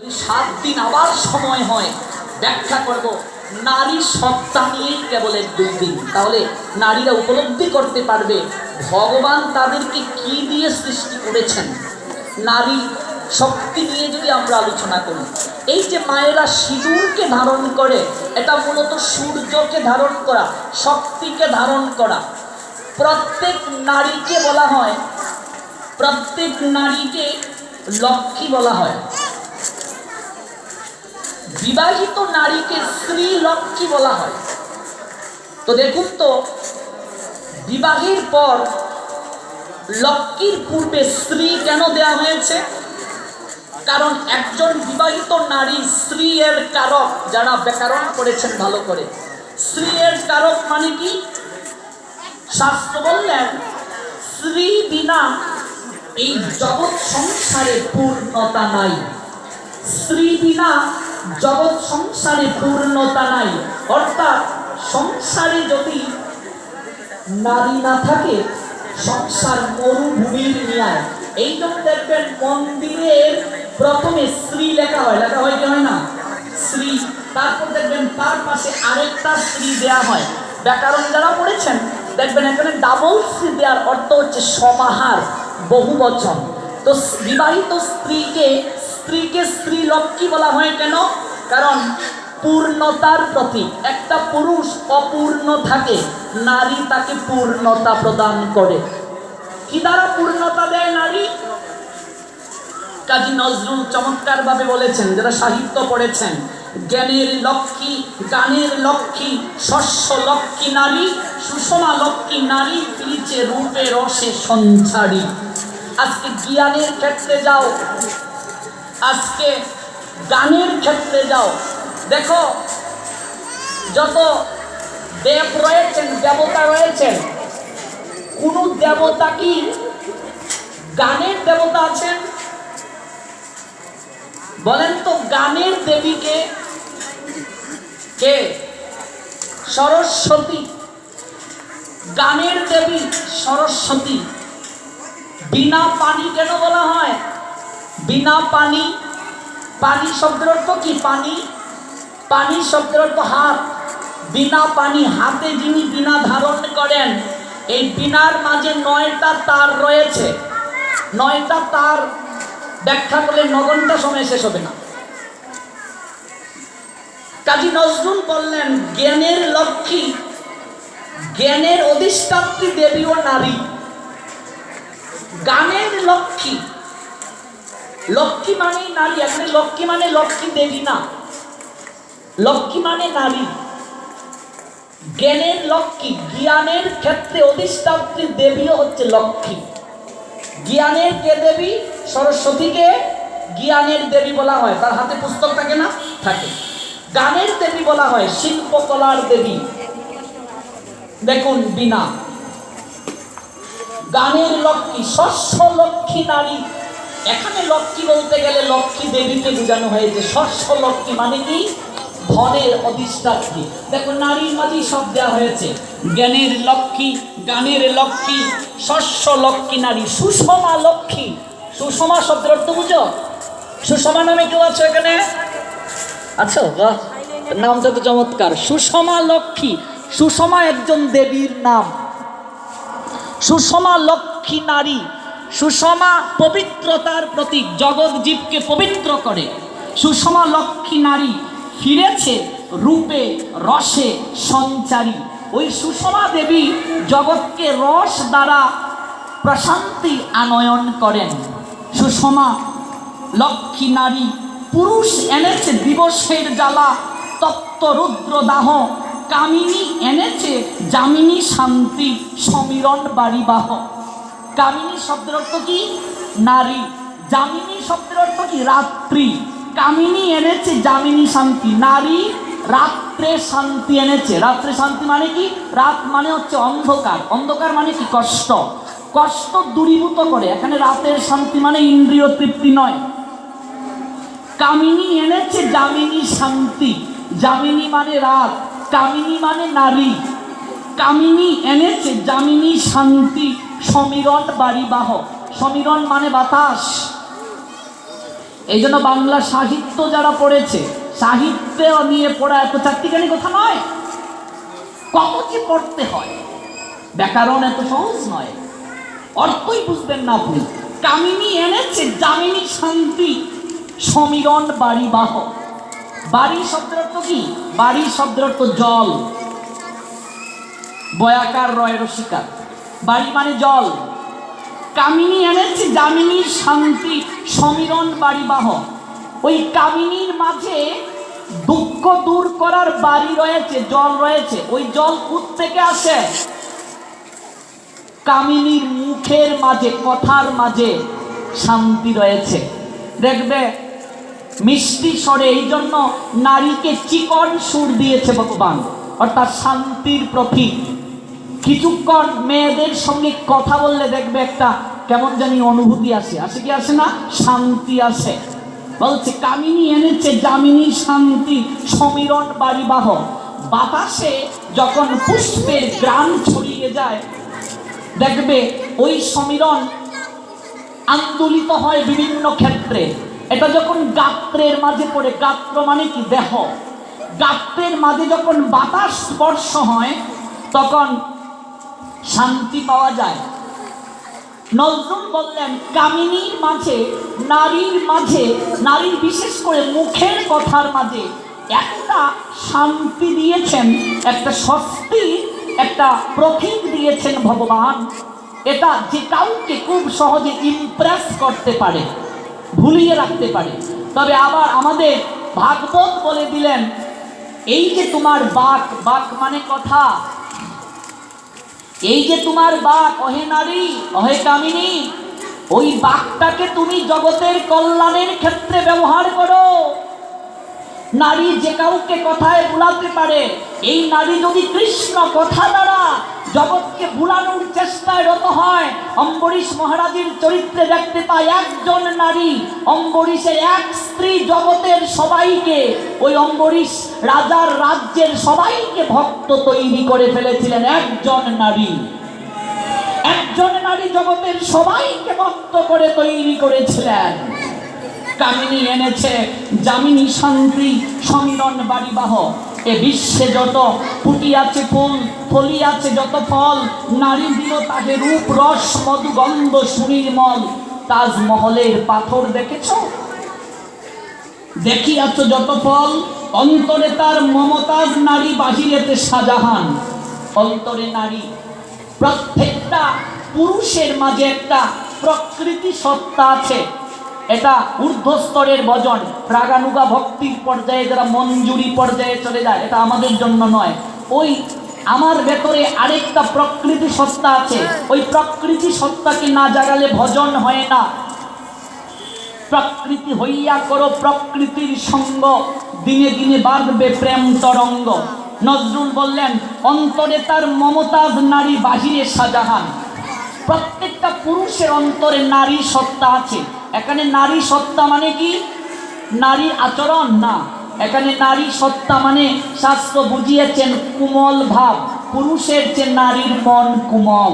7 দিন আবার সময় হয় ব্যাখ্যা করব নারী সত্তা নিয়েই কেবল 1-2 দিন, তাহলে নারীরা উপলব্ধি করতে পারবে ভগবান তাদেরকে কি দিয়ে সৃষ্টি করেছেন। নারী শক্তি নিয়ে যদি আমরা আলোচনা করি, এই যে মায়েরা সিঁদুরকে ধারণ করে, এটা মূলত সূর্যকে ধারণ করা, শক্তিকে ধারণ করা। প্রত্যেক নারীকে বলা হয়, প্রত্যেক নারীকে লক্ষ্মী বলা হয়। বিবাহিত নারীকে স্ত্রী লক্ষ্মী বলা হয়। তো দেখুন তো, বিবাহের পর লক্ষ্মীর পূর্বে স্ত্রী কেন দেয়া হয়েছে? কারণ একজন বিবাহিত নারী স্ত্রী এর কারক। যারা ব্যাকরণ করেছেন ভালো করে, স্ত্রী এর কারক মানে কি? শাস্ত্র বললেন স্ত্রী বিনা এই জগৎ সংসারে পূর্ণতা নাই। স্ত্রী বিনা জগৎ সংসারে পূর্ণতা নাই। অর্থাৎ সংসারে যদি নারী না থাকে, সংসার মরুভূমির ন্যায়। এই জন্য দেখবেন মন্দিরের প্রথমে স্ত্রী লেখা হয়, লেখা হয় কি হয় না? স্ত্রী। তারপর দেখবেন তার পাশে আরেকটা স্ত্রী দেয়া হয়। ব্যাকরণ যারা পড়েছেন দেখবেন এখানে ডাবল স্ত্রী দেওয়ার অর্থ হচ্ছে সমাহার, বহু বচন। তো বিবাহিত স্ত্রীকে স্ত্রী লক্ষ্মী বলা হয় কেন? কারণ পূর্ণতার প্রতীক। একটা পুরুষ অপূর্ণ থাকে, নারী তাকে পূর্ণতা প্রদান করে। কি দ্বারা পূর্ণতা দেয় নারী? কাজী নজরুল চমৎকার ভাবে বলেছেন, যারা সাহিত্য পড়েছেন, জ্ঞানের লক্ষ্মী, গানের লক্ষ্মী, শস্য লক্ষ্মী নারী, সুষমা লক্ষ্মী নারী, পিরিচে রূপে রসে সঞ্চারী। আজকে জ্ঞানের ক্ষেত্রে যাও, আজকে গানের ক্ষেত্রে যাও, দেখো যত দেব রয়েছেন, দেবতা রয়েছেন, কোন দেবতা কি গানের দেবতা আছেন? বলেন তো, গানের দেবীকে কে? সরস্বতী। গানের দেবী সরস্বতী। বিনা পানি কেন বলা হয়? বিনা পানি, পানি শব্দের অর্থ কি? পানি, পানি শব্দের অর্থ হাত। বিনা পানি, হাতে যিনি বিনা ধারণ করেন, এই বিনার মাঝে 9টা তার রয়েছে। 9টা তার ব্যাখ্যা করলে 9 ঘন্টা সময় শেষ হবে না। কাজী নজরুল বললেন জ্ঞানের লক্ষ্মী, জ্ঞানের অধিষ্ঠাত্রী দেবীও নারী। গানের লক্ষ্মী, লক্ষ্মী মানে নারী। এখানে লক্ষ্মী মানে লক্ষ্মী দেবী না, লক্ষ্মী মানে নারী। জ্ঞানের লক্ষ্মী, জ্ঞানের ক্ষেত্রে অধিষ্ঠাত্রী দেবীও হচ্ছে লক্ষ্মী। জ্ঞানের কে দেবী? সরস্বতীকে জ্ঞানের দেবী বলা হয়। তার হাতে পুস্তক থাকে না? থাকে। গানের দেবী বলা হয় শিল্পকলার দেবী। দেখুন বিনা। গানের লক্ষ্মী, শস্য লক্ষ্মী নারী। এখানে লক্ষ্মী বলতে গেলে লক্ষ্মী দেবীকে বোঝানো হয়েছে। শস্য লক্ষ্মী মানে কি? ধনের অধিষ্ঠাত্রী। দেখো নারীর মাঝেই সব দেওয়া হয়েছে। জ্ঞানের লক্ষ্মী, গানের লক্ষ্মী, শস্য লক্ষ্মী নারী, সুষমা লক্ষ্মী। সুষমা শব্দের অর্থ বুঝো? সুষমা নামে কেউ আছো এখানে? আচ্ছা, বাহ, নামটা তো চমৎকার। সুষমা লক্ষ্মী। সুষমা একজন দেবীর নাম। সুষমা লক্ষ্মী নারী। সুষমা পবিত্রতার প্রতীক, জগৎ জীবকে পবিত্র করে। সুষমা লক্ষ্মী নারী ফিরেছে রূপে রসে সঞ্চারী। ওই সুষমা দেবী জগৎকে রস দ্বারা প্রশান্তি আনয়ন করেন। সুষমা লক্ষ্মী নারী পুরুষ এনেছে দিবসের জ্বালা, তপ্ত রুদ্র দাহ। কামিনী এনেছে যামিনী শান্তি, সমীরণ বাড়িবাহ। কামিনী শব্দের অর্থ কি? নারী। যামিনী শব্দের অর্থ কি? রাত্রি। কামিনী এনেছে যামিনী শান্তি, নারী রাত্রে শান্তি এনেছে। রাত্রে শান্তি মানে কি? রাত মানে হচ্ছে অন্ধকার, অন্ধকার মানে কি? কষ্ট, কষ্ট দূরীভূত করে। এখানে রাতের শান্তি মানে ইন্দ্রিয় তৃপ্তি নয়। কামিনী এনেছে যামিনী শান্তি, যামিনী মানে রাত, কামিনী মানে নারী। কামিনী এনেছে যামিনী শান্তি, সমীরণ বাড়িবাহ। সমীরণ মানে বাতাস। এই জন্য বাংলা সাহিত্য যারা পড়েছে, সাহিত্য নিয়ে পড়া এত চারটিখানি কথা নয়, কত যে পড়তে হয়। ব্যাকরণ এত সহজ নয়, অর্থই বুঝবেন না আপনি। কামিনী এনেছে যামিনী শান্তি, সমীরণ বাড়ি বাহ। বাড়ি শব্দের অর্থ কি? বাড়ি শব্দের অর্থ জল, বয়াকার রয় রসিকার, বাড়ি মানে জল। কামিনী এনেছে যামিনীর শান্তি, সমীরণ বাড়ি বাহ। ওই কামিনীর মাঝে দুঃখ দূর করার বাড়ি রয়েছে, জল রয়েছে। ওই জল কোথ থেকে আসে? কামিনীর মুখের মাঝে, কথার মাঝে শান্তি রয়েছে। দেখবে মিষ্টি স্বরে, এই জন্য নারীকে চিকন সুর দিয়েছে ভগবান, অর্থাৎ শান্তির প্রতীক। কিছুক্ষণ মেয়েদের সঙ্গে কথা বললে দেখবে একটা কেমন জানি অনুভূতি আসে, আসে কি আসে না? শান্তি আসে। বলছে কামিনী এনেছে যামিনী শান্তি, সমীরণ বাড়ি বাহ। বাতাসে যখন পুষ্পের গ্রাম ছড়িয়ে যায়, দেখবে ওই সমীরণ আন্দোলিত হয় বিভিন্ন ক্ষেত্রে। এটা যখন গাত্রের মাঝে পড়ে, গাত্র মানে কি? দেহ। গাত্রের মাঝে যখন বাতাস স্পর্শ হয় তখন শান্তি পাওয়া যায়। নজরুল বললেন কামিনীর মাঝে, নারীর মাঝে, নারীর বিশেষ করে মুখের কথার মাঝে একটা শান্তি দিয়েছেন, একটা স্বস্তি, একটা প্রতীক দিয়েছেন ভগবান। এটা যে কাউকে খুব সহজে ইমপ্রেস করতে পারে, ভুলিয়ে রাখতে পারে। তবে আবার আমাদের ভাগবত বলে দিলেন, এই যে তোমার বাক, বাক মানে কথা, এই যে তোমার বাক, অহে নারী, অহে কামিনী, ওই বাকটাকে তুমি জগতের কল্যাণের ক্ষেত্রে ব্যবহার করো। নারী যে কাউকে কথায় ভুলাতে পারে। এই নারী যদি কৃষ্ণ কথা দ্বারা জগৎকে ভুলানোর চেষ্টায় রত হয়, অম্বরীশ মহারাজের চরিত্রে দেখতে পাই একজন নারী, অম্বরীশের এক স্ত্রী জগতের সবাইকে, ওই অম্বরীশ রাজার রাজ্যের সবাইকে ভক্ত তৈরি করে ফেলেছিলেন। একজন নারী, একজন নারী জগতের সবাইকে ভক্ত করে তৈরি করেছিলেন। কামিনী এনেছে যামিনী শান্তি, সমীরণ বাড়ি বাহ। এ বিশ্বে যত ফুটি আছে ফুল, ফলি আছে যত ফল, নারী দিল তাকে রূপ রস মধু গন্ধ সুনির্মল। তাজমহলের পাথর দেখেছ? দেখিয়াছ যত ফল, অন্তরে তার মমতাজ নারী, বাহিরেতে শাহজাহান। অন্তরে নারী। প্রত্যেকটা পুরুষের মাঝে একটা প্রকৃতি সত্তা আছে। এটা ঊর্ধ্বস্তরের ভজন, রাগানুগা ভক্তির পর্যায়ে যারা মঞ্জুরি পর্যায়ে চলে যায়, এটা আমাদের জন্য নয়। ওই আমার ভেতরে আরেকটা প্রকৃতি সত্তা আছে, ওই প্রকৃতি সত্তাকে না জাগালে ভজন হয় না। প্রকৃতি হইয়া করো প্রকৃতির সঙ্গ, দিনে দিনে বাড়বে প্রেম তরঙ্গ। নজরুল বললেন অন্তরে তার মমতাজ নারী, বাহিরে শাহজাহান। প্রত্যেকটা পুরুষের অন্তরে নারী সত্তা আছে। এখানে নারী সত্তা মানে কি? নারীর আচরণ না, এখানে নারী সত্তা মানে শাস্ত্র বুঝিয়েছেন কোমল ভাব। পুরুষের চেয়ে নারীর মন কোমল।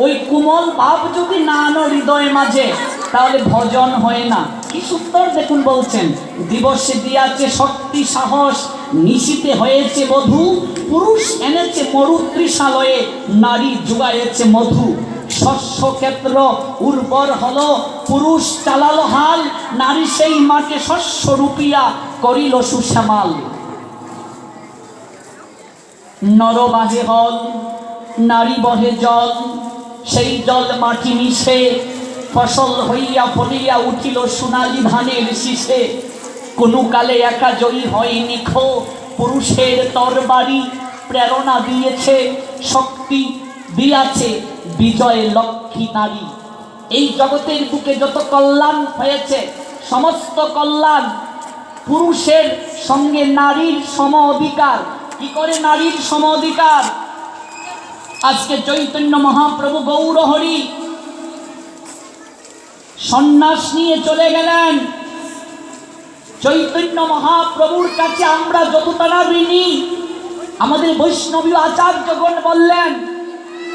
ওই কোমল ভাব যদি না আনো হৃদয় মাঝে, তাহলে ভজন হয় না। কি সুন্দর দেখুন বলছেন, দিবসে দিয়াছে শক্তি সাহস, নিশীতে হয়েছে বধূ, পুরুষ এনেছে মরু তৃষালয়ে, নারী জুগায়েছে মধু। শস্য ক্ষেত্র উর্বর হলো, পুরুষ চালালো হাল, নারী সেই মাঠে শস্য রূপিয়া করিল সুশ্যামাল। নর বাহে হল, নারী বহে জল, সেই জল মাটি মিশে, ফসল হইয়া ফলিয়া উঠিল সোনালি ধানের শীষে। কোনো কালে একা জয়ী হয়নি খো, পুরুষের তরবারি প্রেরণা দিয়েছে, শক্তি দিয়াছে বিজয় লক্ষ্মী নারী। এই জগতের বুকে যত কল্যাণ হয়েছে, সমস্ত কল্যাণ পুরুষের সঙ্গে নারীর সম অধিকার। কি করে নারীর সম অধিকার? আজকে চৈতন্য মহাপ্রভু গৌরহরি সন্ন্যাস নিয়ে চলে গেলেন। চৈতন্য মহাপ্রভুর কাছে আমরা যতটা না ঋণী, আমাদের বৈষ্ণবী আচার্যগণ বললেন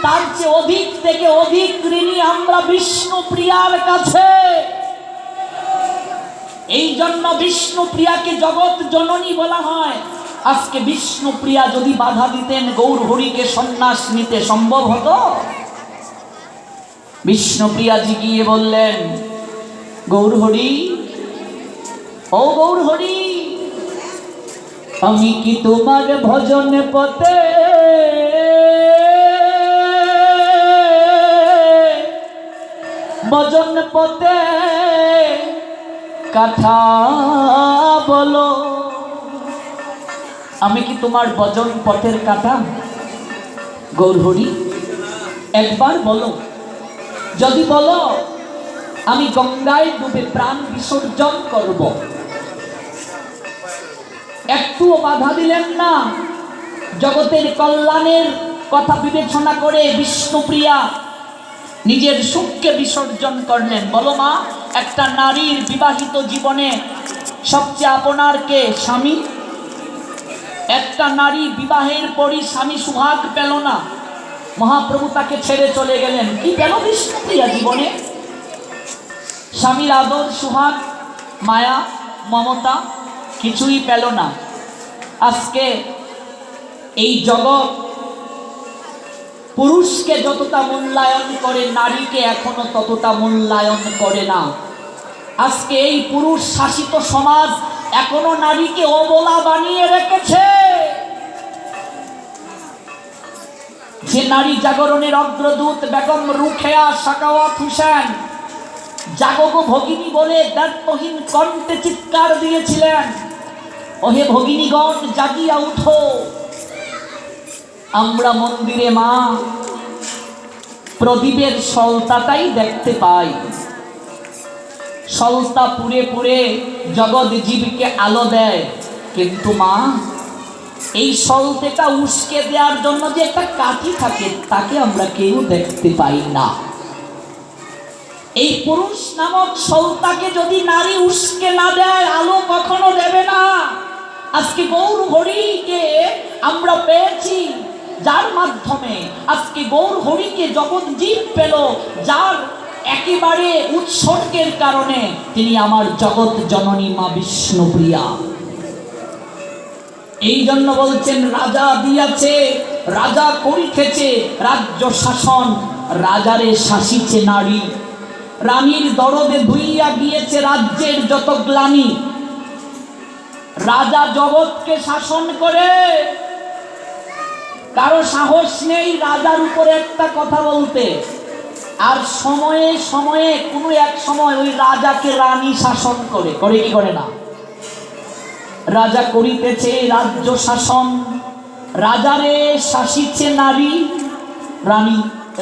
তার চেয়ে অধিক থেকে অধিক ঋণী আমরা বিষ্ণু প্রিয়ার কাছে। এই জন্য বিষ্ণুপ্রিয়াকে জগৎ জননী বলা হয়। আজকে বিষ্ণুপ্রিয়া যদি বাধা দিতেন গৌর হরিকে সন্ন্যাস নিতে, সম্ভব হতো? বিষ্ণুপ্রিয়াজি গিয়ে বললেন, গৌর হরি, ও গৌর হরি, আমি কি তোমার ভজন পথে ভজন পথে কথা বলো, আমি কি তোমার ভজন পথের কাটা? গৌর হরি, একবার বলো, যদি বলো আমি গঙ্গায় ডুবে প্রাণ বিসর্জন করব। একটুও বাধা দিলেন না। জগতের কল্যাণের কথা বিবেচনা করে বিষ্ণুপ্রিয়া নিজের সুখকে বিসর্জন করলেন। বলো মা, একটা নারীর বিবাহিত জীবনে সবচেয়ে আপনার কে? স্বামী। একটা নারী বিবাহের পরই স্বামী সুহাগ পেল না, মহাপ্রভু তাকে ছেড়ে চলে গেলেন। কি পেল বিষ্ণুপ্রিয়া জীবনে? স্বামীর আদর, সুহাগ, মায়া, মমতা কিছুই পেল না। আজকে এই জগৎ পুরুষকে যতটা মূল্যায়ন করে, নারীকে এখনো ততটা মূল্যায়ন করে না। আজকে এই পুরুষ শাসিত সমাজ এখনো নারীকে অবলা বানিয়ে রেখেছে। যে নারী জাগরণের অগ্রদূত বেগম রুকেয়া সাখাওয়াত হোসেন জাগো ভগিনী বলে দায়িত্বহীন কণ্ঠে চিৎকার দিয়েছিলেন, ওহে ভগিনীগণ জাগিয়া উঠো। আমরা মন্দিরে মা প্রদীপের সলতাটাই দেখতে পাই। সলতা পুড়ে পুড়ে জগৎ জীবকে আলো দেয়, কিন্তু মা এই সলতেটা উস্কে দেওয়ার জন্য যে একটা কাঠি থাকে তাকে আমরা কেউ দেখতে পাই না। এই পুরুষ নামক সলতাকে যদি নারী উস্কে না দেয়, আলো কখনো দেবে না। আজকে গৌর হরিকে আমরা পেয়েছি, যার মাধ্যমে আজকে গৌর হরিকে জগৎ জীব পেল, যার একেবারে উৎসর্গের কারণে তিনি আমার জগৎ জননী মা বিষ্ণুপ্রিয়া। এই জন্য বলছেন, রাজা দিয়াছে রাজা করিতেছে রাজ্য শাসন, রাজারে শাসিছে নারী। রানীর দরদে ধুইয়া গিয়েছে রাজ্যের যত গ্লানি। রাজা জগৎকে শাসন করে, কারো সাহস নেই রাজার উপরে একটা কথা বলতে। আর সময়ে সময়ে কোনো এক সময় ওই রাজাকে রানী শাসন করে, করে কি করে না? রাজা করিতেছে রাজ্য শাসন, রাজারে শাসিছে নারী। রানী,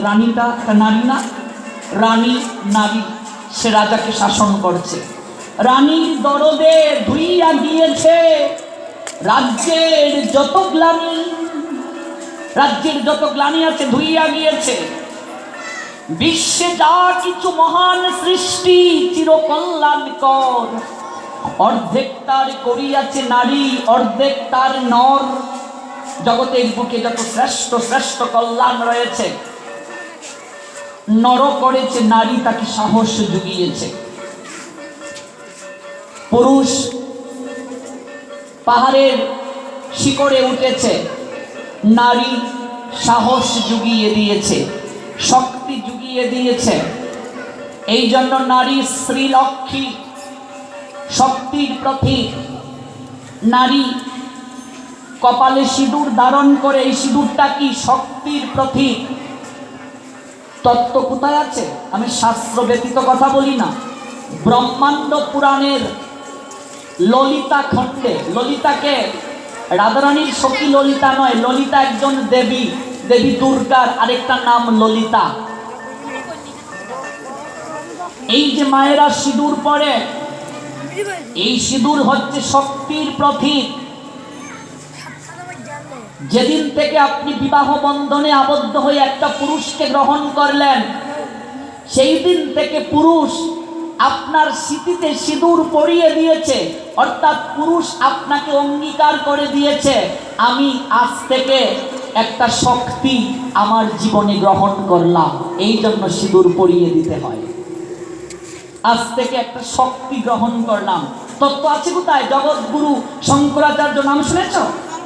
রানীটা একটা নারী না? রানী নারী, সে রাজাকে শাসন করছে। রানীর দরদে ধুইয়া গিয়েছে রাজ্যের যত গ্লানি, রাজ্যের যত গ্লানি আছে ধুইয়া গিয়েছে। বিশ্বে যা কিছু মহান সৃষ্টি চিরকল্যাণকর, অর্ধেক তার করিয়াছে নারী, অর্ধেক তার নর। জগতের বুকে যত শ্রেষ্ঠ শ্রেষ্ঠ কল্যাণ রয়েছে, নর করেছে নারী, তাকে সাহস জুগিয়েছে। পুরুষ পাহাড়ের শিখরে উঠেছে, নারী সাহস জুগিয়ে দিয়েছে, শক্তি জুগিয়ে দিয়েছে। এই জন্য নারী শ্রীলক্ষ্মী, শক্তির প্রতীক। নারী কপালে সিঁদুর ধারণ করে, এই সিঁদুরটা কি? শক্তির প্রতীক। তত্ত্ব কোথায় আছে? আমি শাস্ত্র ব্যতীত কথা বলি না। ব্রহ্মাণ্ড পুরাণের ললিতা খণ্ডে, ললিতাকে রাধারানীর সখী ললিতা নয়, ললিতা একজন দেবী, দেবী দুর্গার আরেকটা নাম ললিতা। এই যে মায়েরা সিঁদুর পরে, এই সিঁদুর হচ্ছে শক্তির প্রতীক। যেদিন থেকে আপনি বিবাহ বন্ধনে আবদ্ধ হয়ে একটা পুরুষকে গ্রহণ করলেন, সেই দিন থেকে পুরুষ আপনার স্মৃতিতে সিঁদুর পরিয়ে দিয়েছে, অর্থাৎ পুরুষ আপনাকে অঙ্গীকার করে দিয়েছে, আমি আজ থেকে একটা শক্তি আমার জীবনে গ্রহণ করলাম। এই জন্য সিঁদুর পরিয়ে দিতে হয়। আজ থেকে একটা শক্তি গ্রহণ করলাম। তত্ত্ব আছে কোথায়? জগৎগুরু শঙ্করাচার্য নাম শুনেছ?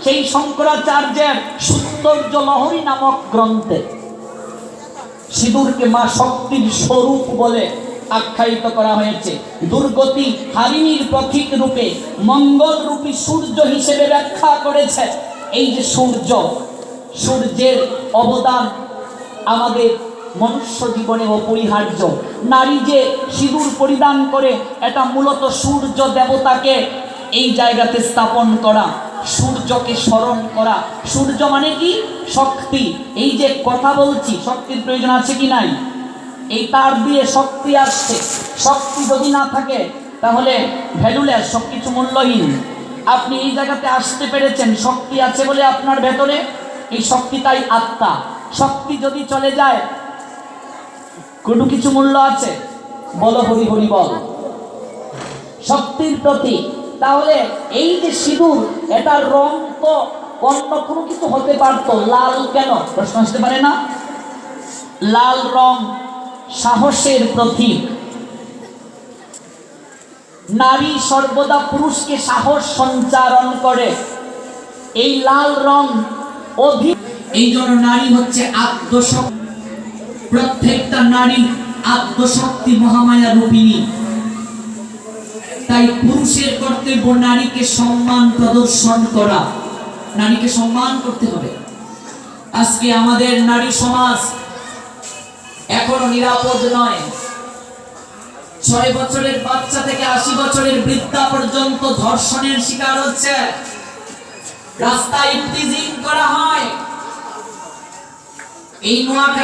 সেই শঙ্করাচার্যের সৌন্দর্য লহরী নামক গ্রন্থে সিঁদুরকে মা শক্তির স্বরূপ বলে আখ্যায়িত করা হয়েছে। দুর্গতি হারিণীর প্রতীক রূপে, মঙ্গল রূপী সূর্য হিসেবে ব্যাখ্যা করেছে। এই যে সূর্যের অবদান আমাদের মনুষ্য জীবনে অপরিহার্য। নারী যে সিঁদুর পরিধান করে, এটা মূলত সূর্য দেবতাকে এই জায়গাতে স্থাপন করা, সূর্যকে স্মরণ করা। সূর্য মানে কি? শক্তি। এই যে কথা বলছি, শক্তির প্রয়োজন আছে কি নাই? এই তার দিয়ে শক্তি আসছে। শক্তি যদি না থাকে তাহলে ভ্যালুলেস, সব কিছু মূল্যহীন। আপনি এই জায়গাতে আসতে পেরেছেন, শক্তি আছে বলে আপনার ভেতরে। এই শক্তিটাই আত্মা। শক্তি যদি চলে যায়, কোনো কিছু মূল্য আছে? বলো হরি হরি বল। শক্তির প্রতীক। তাহলে এই যে সিঁদুর, এটার রং তো অন্য কোনো কিছু হতে পারতো, লাল কেন? প্রশ্ন আসতে পারে না? লাল রং সাহসের প্রতীক। নারী সর্বদা পুরুষকে সাহস সঞ্চারণ করে। এই লাল রং এই জন্য নারী হচ্ছে আত্মশক্তি। প্রত্যেকটা নারী আত্মশক্তি মহামায়া রূপিণী। তাই পুরুষের কর্তব্য নারীকে সম্মান প্রদর্শন করা। নারীকে সম্মান করতে হবে। আজকে আমাদের নারী সমাজ এখনো নিরাপদ নয়। 6 বছরের বাচ্চা থেকে 80 বছরের বৃদ্ধা পর্যন্ত ধর্ষণের শিকার হচ্ছে। রাস্তায় ইফতিজিং করা হয়। এই নোয়াখালী